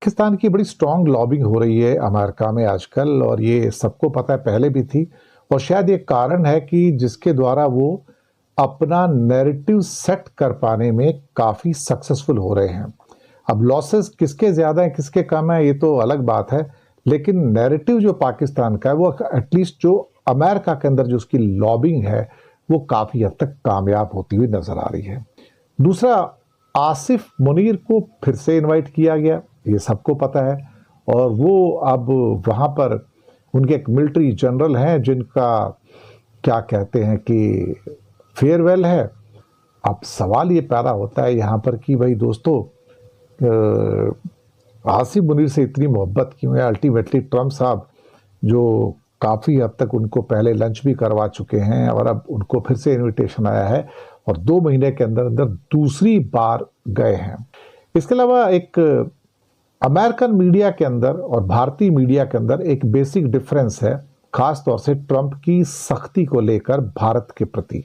पाकिस्तान की बड़ी strong lobbying हो रही है अमेरिका में आजकल, और ये सबको पता है, पहले भी थी। और शायद ये कारण है कि जिसके द्वारा वो अपना नैरेटिव सेट कर पाने में काफ़ी सक्सेसफुल हो रहे हैं। अब लॉसेस किसके ज़्यादा हैं किसके कम हैं ये तो अलग बात है, लेकिन नैरेटिव जो पाकिस्तान का है वो एटलीस्ट जो अमेरिका के अंदर जो उसकी लॉबिंग है वो काफ़ी हद तक कामयाब होती हुई नज़र आ रही है। दूसरा, आसिफ मुनीर को फिर से इनवाइट किया गया, ये सबको पता है। और वो अब वहाँ पर उनके एक मिलिट्री जनरल हैं जिनका क्या कहते हैं कि फेयरवेल है। अब सवाल ये पैदा होता है यहाँ पर कि भाई दोस्तों, आसिफ मुनीर से इतनी मोहब्बत क्यों है? अल्टीमेटली ट्रम्प साहब जो काफ़ी हद तक उनको पहले लंच भी करवा चुके हैं और अब उनको फिर से इनविटेशन आया है और 2 महीने के अंदर अंदर दूसरी बार गए हैं। इसके अलावा एक अमेरिकन मीडिया के अंदर और भारतीय मीडिया के अंदर एक बेसिक डिफरेंस है, खास तौर से ट्रंप की सख्ती को लेकर भारत के प्रति।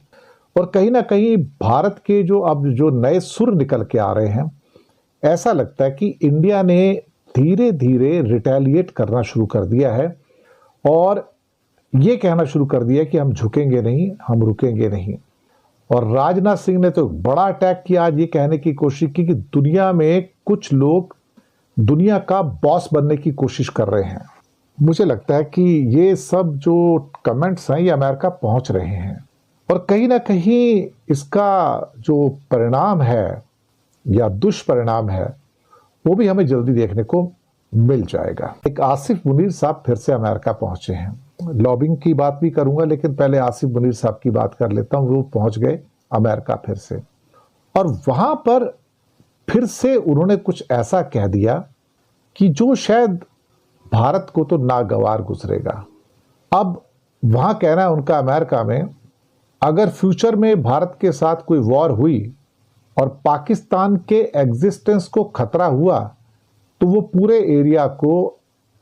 और कहीं ना कहीं भारत के जो अब जो नए सुर निकल के आ रहे हैं, ऐसा लगता है कि इंडिया ने धीरे धीरे रिटेलिएट करना शुरू कर दिया है और ये कहना शुरू कर दिया कि हम झुकेंगे नहीं, हम रुकेंगे नहीं। और राजनाथ सिंह ने तो बड़ा अटैक किया, आज ये कहने की कोशिश की कि दुनिया में कुछ लोग दुनिया का बॉस बनने की कोशिश कर रहे हैं। मुझे लगता है कि ये सब जो कमेंट्स हैं ये अमेरिका पहुंच रहे हैं और कहीं ना कहीं इसका जो परिणाम है या दुष्परिणाम है वो भी हमें जल्दी देखने को मिल जाएगा। एक आसिफ मुनीर साहब फिर से अमेरिका पहुंचे हैं। लॉबिंग की बात भी करूंगा, लेकिन पहले आसिफ मुनीर साहब की बात कर लेता हूं। वो पहुंच गए अमेरिका फिर से, और वहां पर फिर से उन्होंने कुछ ऐसा कह दिया कि जो शायद भारत को तो नागवार गुजरेगा। अब वहां कहना है उनका अमेरिका में, अगर फ्यूचर में भारत के साथ कोई वॉर हुई और पाकिस्तान के एग्जिस्टेंस को खतरा हुआ तो वो पूरे एरिया को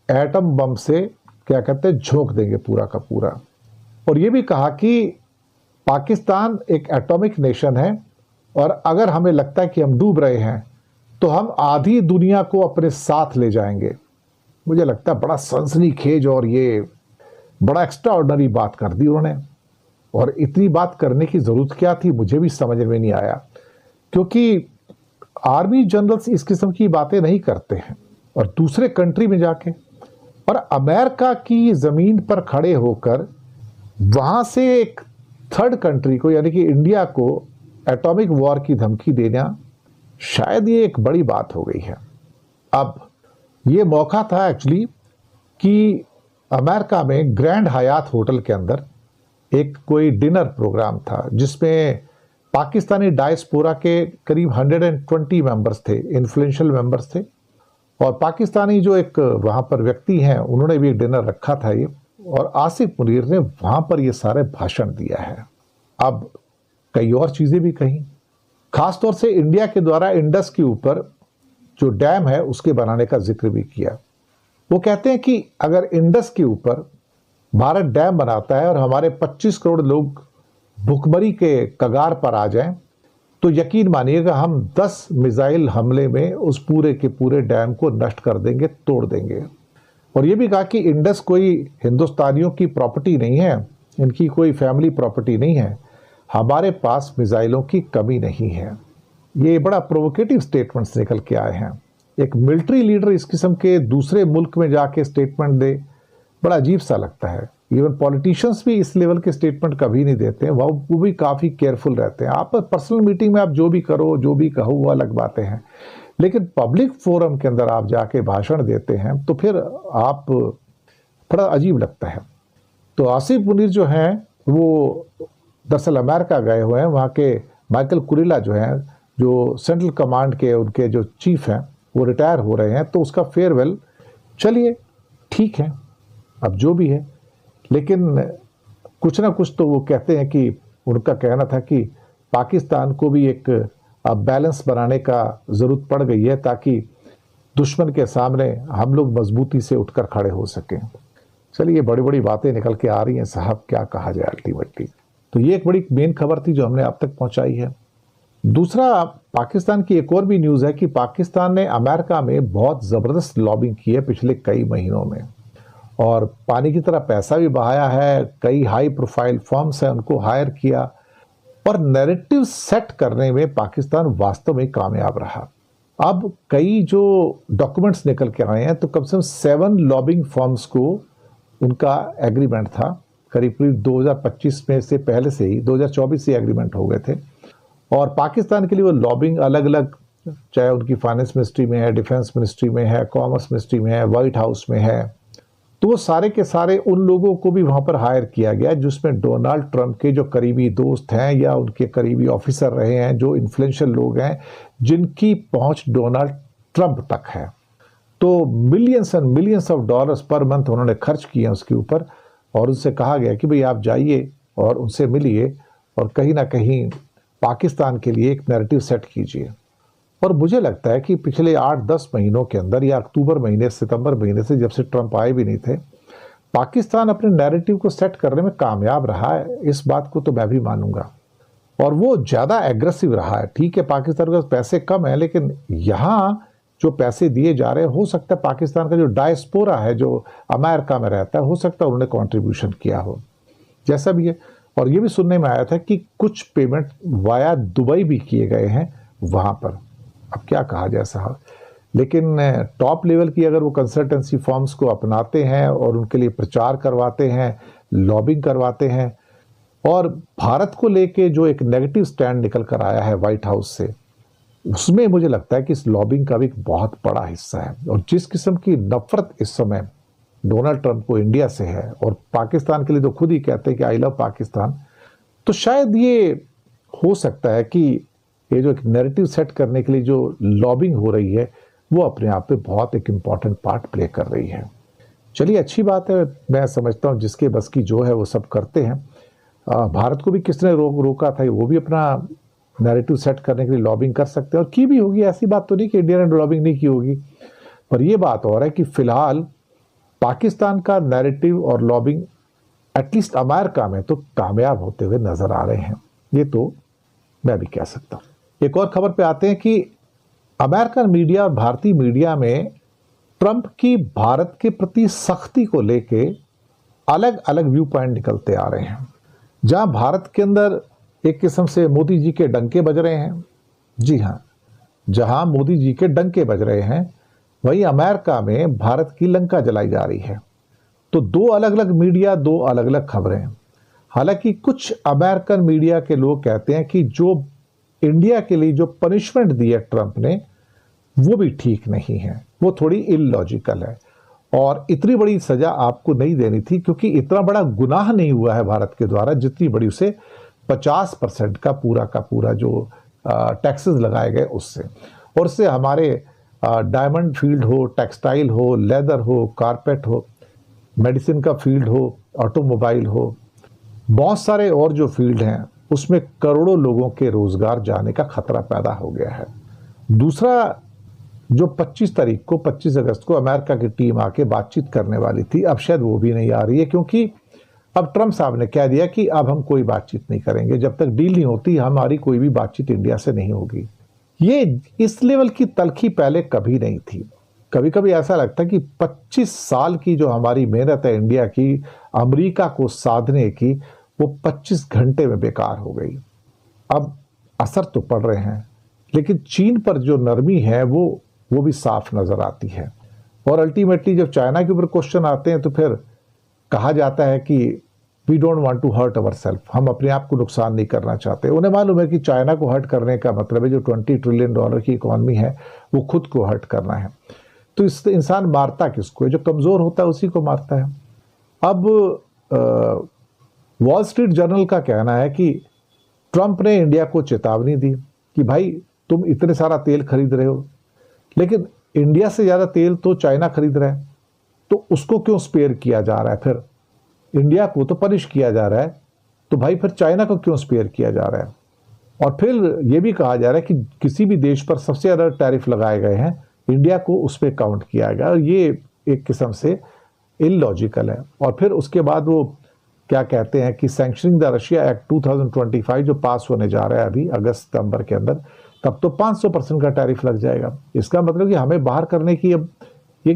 एटम बम से क्या कहते हैं झोंक देंगे पूरा का पूरा। और ये भी कहा कि पाकिस्तान एक एटॉमिक नेशन है और अगर हमें लगता है कि हम डूब रहे हैं तो हम आधी दुनिया को अपने साथ ले जाएंगे। मुझे लगता है बड़ा सनसनीखेज और ये बड़ा एक्स्ट्रा ऑर्डिनरी बात कर दी उन्होंने। और इतनी बात करने की जरूरत क्या थी मुझे भी समझ में नहीं आया, क्योंकि आर्मी जनरल्स इस किस्म की बातें नहीं करते हैं। और दूसरे कंट्री में जाके और अमेरिका की जमीन पर खड़े होकर वहां से एक थर्ड कंट्री को यानी कि इंडिया को एटॉमिक वॉर की धमकी देना, शायद ये एक बड़ी बात हो गई है। अब ये मौका था एक्चुअली कि अमेरिका में ग्रैंड हयात होटल के अंदर एक कोई डिनर प्रोग्राम था जिसमें पाकिस्तानी डायस्पोरा के करीब 120 मेंबर्स थे, इन्फ्लुएंशियल मेंबर्स थे। और पाकिस्तानी जो एक वहाँ पर व्यक्ति हैं उन्होंने भी एक डिनर रखा था ये, और आसिफ मुनीर ने वहाँ पर ये सारे भाषण दिया है। अब कई और चीज़ें भी कही, खासतौर से इंडिया के द्वारा इंडस के ऊपर जो डैम है उसके बनाने का जिक्र भी किया। वो कहते हैं कि अगर इंडस के ऊपर भारत डैम बनाता है और हमारे 25 करोड़ लोग भुखमरी के कगार पर आ जाएं तो यकीन मानिएगा हम 10 मिसाइल हमले में उस पूरे के पूरे डैम को नष्ट कर देंगे, तोड़ देंगे। और ये भी कहा कि इंडस कोई हिंदुस्तानियों की प्रॉपर्टी नहीं है, इनकी कोई फैमिली प्रॉपर्टी नहीं है, हमारे पास मिसाइलों की कमी नहीं है। ये बड़ा प्रोवोकेटिव स्टेटमेंट्स निकल के आए हैं। एक मिलिट्री लीडर इस किस्म के दूसरे मुल्क में जाके स्टेटमेंट दे, बड़ा अजीब सा लगता है। इवन पॉलिटिशियंस भी इस लेवल के स्टेटमेंट कभी नहीं देते हैं, वो भी काफ़ी केयरफुल रहते हैं। आप पर्सनल मीटिंग में आप जो भी करो, जो भी कहो, वो अलग बातें हैं, लेकिन पब्लिक फोरम के अंदर आप जाके भाषण देते हैं तो फिर आप थोड़ा अजीब लगता है। तो आसिफ मुनीर जो हैं वो दरअसल अमेरिका गए हुए हैं। वहाँ के माइकल कुरिला जो हैं, जो सेंट्रल कमांड के उनके जो चीफ हैं, वो रिटायर हो रहे हैं, तो उसका फेयरवेल, चलिए ठीक है, अब जो भी है। लेकिन कुछ ना कुछ तो वो कहते हैं कि उनका कहना था कि पाकिस्तान को भी एक बैलेंस बनाने का ज़रूरत पड़ गई है ताकि दुश्मन के सामने हम लोग मजबूती से उठकर खड़े हो सकें। चलिए, बड़ी बड़ी बातें निकल के आ रही हैं साहब, क्या कहा जाए अल्टीमेटली। तो ये एक बड़ी मेन खबर थी जो हमने आप तक पहुंचाई है। दूसरा, पाकिस्तान की एक और भी न्यूज़ है कि पाकिस्तान ने अमेरिका में बहुत ज़बरदस्त लॉबिंग की है पिछले कई महीनों में, और पानी की तरह पैसा भी बहाया है। कई हाई प्रोफाइल फर्म्स हैं, उनको हायर किया, और नैरेटिव सेट करने में पाकिस्तान वास्तव में कामयाब रहा। अब कई जो डॉक्यूमेंट्स निकल के आए हैं, तो कम से कम 7 लॉबिंग फर्म्स को उनका एग्रीमेंट था। करीब करीब 2025 में से पहले से ही 2024 से एग्रीमेंट हो गए थे, और पाकिस्तान के लिए वो लॉबिंग अलग अलग, चाहे उनकी फाइनेंस मिनिस्ट्री में है, डिफेंस मिनिस्ट्री में है, कॉमर्स मिनिस्ट्री में है, व्हाइट हाउस में है, तो वो सारे के सारे उन लोगों को भी वहां पर हायर किया गया जिसमें डोनाल्ड ट्रंप के जो करीबी दोस्त हैं या उनके करीबी ऑफिसर रहे हैं, जो इन्फ्लुएंशियल लोग हैं, जिनकी पहुंच डोनाल्ड ट्रंप तक है। तो millions and millions of dollars per month उन्होंने खर्च किए उसके ऊपर, और उनसे कहा गया कि भाई आप जाइए और उनसे मिलिए और कहीं ना कहीं पाकिस्तान के लिए एक नैरेटिव सेट कीजिए। और मुझे लगता है कि पिछले 8-10 महीनों के अंदर, या अक्टूबर महीने सितंबर महीने से, जब से ट्रंप आए भी नहीं थे, पाकिस्तान अपने नैरेटिव को सेट करने में कामयाब रहा है। इस बात को तो मैं भी मानूंगा, और वो ज़्यादा एग्रेसिव रहा है। ठीक है, पाकिस्तान के पास पैसे कम है, लेकिन यहाँ जो पैसे दिए जा रहे हैं, हो सकता है पाकिस्तान का जो डायस्पोरा है जो अमेरिका में रहता है, हो सकता है उन्होंने कॉन्ट्रीब्यूशन किया हो, जैसा भी है। और ये भी सुनने में आया था कि कुछ पेमेंट वाया दुबई भी किए गए हैं वहाँ पर। अब क्या कहा जाए साहब, लेकिन टॉप लेवल की अगर वो कंसल्टेंसी फर्म्स को अपनाते हैं और उनके लिए प्रचार करवाते हैं, लॉबिंग करवाते हैं, और भारत को लेके जो एक नेगेटिव स्टैंड निकल कर आया है व्हाइट हाउस से, उसमें मुझे लगता है कि इस लॉबिंग का भी एक बहुत बड़ा हिस्सा है। और जिस किस्म की नफरत इस समय डोनाल्ड ट्रंप को इंडिया से है, और पाकिस्तान के लिए तो खुद ही कहते हैं कि आई लव पाकिस्तान, तो शायद ये हो सकता है कि ये जो एक नैरेटिव सेट करने के लिए जो लॉबिंग हो रही है, वो अपने आप में बहुत एक इम्पॉर्टेंट पार्ट प्ले कर रही है। चलिए, अच्छी बात है। मैं समझता हूँ जिसके बस की जो है वो सब करते हैं। भारत को भी किसने रोका था, वो भी अपना नैरेटिव सेट करने के लिए लॉबिंग कर सकते हैं, और की भी होगी। ऐसी बात तो नहीं कि इंडिया ने लॉबिंग नहीं की होगी, पर यह बात और है कि फिलहाल पाकिस्तान का नैरेटिव और लॉबिंग एटलीस्ट अमेरिका में तो कामयाब होते हुए नजर आ रहे हैं। ये तो मैं भी कह सकता हूं। एक और खबर पे आते हैं कि अमेरिकन मीडिया और भारतीय मीडिया में ट्रंप की भारत के प्रति सख्ती को लेके अलग अलग व्यू पॉइंट निकलते आ रहे हैं। जहां भारत के अंदर एक किस्म से मोदी जी के डंके बज रहे हैं, जी हां, जहां मोदी जी के डंके बज रहे हैं, वहीं अमेरिका में भारत की लंका जलाई जा रही है। तो दो अलग अलग मीडिया, दो अलग अलग खबरें। हालांकि कुछ अमेरिकन मीडिया के लोग कहते हैं कि जो इंडिया के लिए जो पनिशमेंट दी है ट्रंप ने, वो भी ठीक नहीं है, वो थोड़ी इलॉजिकल है, और इतनी बड़ी सजा आपको नहीं देनी थी, क्योंकि इतना बड़ा गुनाह नहीं हुआ है भारत के द्वारा जितनी बड़ी उसे 50% का पूरा जो टैक्सेस लगाए गए उससे। और उससे हमारे डायमंड फील्ड हो, टेक्सटाइल हो, लेदर हो, कारपेट हो, मेडिसिन का फील्ड हो, ऑटोमोबाइल हो, बहुत सारे और जो फील्ड हैं, उसमें करोड़ों लोगों के रोजगार जाने का खतरा पैदा हो गया है। दूसरा, जो 25 अगस्त को अमेरिका की टीम आके बातचीत करने वाली थी, अब शायद वो भी नहीं आ रही है, क्योंकि अब ट्रंप साहब ने कह दिया कि अब हम कोई बातचीत नहीं करेंगे, जब तक डील नहीं होती हमारी कोई भी बातचीत इंडिया से नहीं होगी। ये इस लेवल की तलखी पहले कभी नहीं थी। कभी कभी ऐसा लगता है कि 25 साल की जो हमारी मेहनत है इंडिया की अमेरिका को साधने की, वो 25 घंटे में बेकार हो गई। अब असर तो पड़ रहे हैं, लेकिन चीन पर जो नरमी है वो भी साफ नजर आती है। और अल्टीमेटली जब चाइना के ऊपर क्वेश्चन आते हैं, तो फिर कहा जाता है कि we don't want to hurt our self, हम अपने आप को नुकसान नहीं करना चाहते। उन्हें मालूम है कि चाइना को हर्ट करने का मतलब है, जो $20 ट्रिलियन की इकॉनमी है, वो खुद को हर्ट करना है। तो इससे इंसान मारता किसको है? जो कमजोर होता है उसी को मारता है। अब वॉल स्ट्रीट जर्नल का कहना है कि ट्रंप ने इंडिया को चेतावनी दी कि भाई तुम इतने सारा तेल खरीद रहे हो, लेकिन इंडिया से ज्यादा तेल तो चाइना खरीद रहा है, तो उसको क्यों स्पेयर किया जा रहा है? फिर इंडिया को तो पनिश किया जा रहा है, तो भाई फिर चाइना को क्यों स्पेयर किया जा रहा है? और फिर यह भी कहा जा रहा है कि किसी भी देश पर सबसे ज्यादा टैरिफ लगाए गए हैं, इंडिया को उस पर काउंट किया गया। और ये एक किस्म से इलॉजिकल है। और फिर उसके बाद वो क्या कहते हैं कि सैंक्शनिंग द रशिया एक्ट 2025 जो पास होने जा रहा है अभी अगस्त सितंबर के अंदर, तब तो 500% का टैरिफ लग जाएगा। इसका मतलब कि हमें बाहर करने की अब ये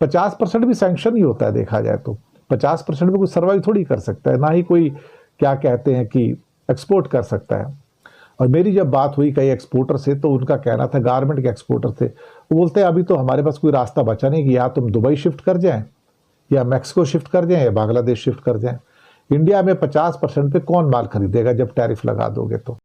50% भी सैंक्शन ही होता है देखा जाए तो। 50% में कोई सर्वाइव थोड़ी कर सकता है, ना ही कोई क्या कहते हैं कि एक्सपोर्ट कर सकता है। और मेरी जब बात हुई कई एक्सपोर्टर से तो उनका कहना था, गारमेंट के एक्सपोर्टर थे, वो बोलते हैं अभी तो हमारे पास कोई रास्ता बचा नहीं कि या तुम दुबई शिफ्ट कर जाएं, या मैक्सिको शिफ्ट कर जाएं, या बांग्लादेश शिफ्ट कर जाएं। इंडिया में 50% पे कौन माल खरीदेगा जब टैरिफ लगा दोगे तो।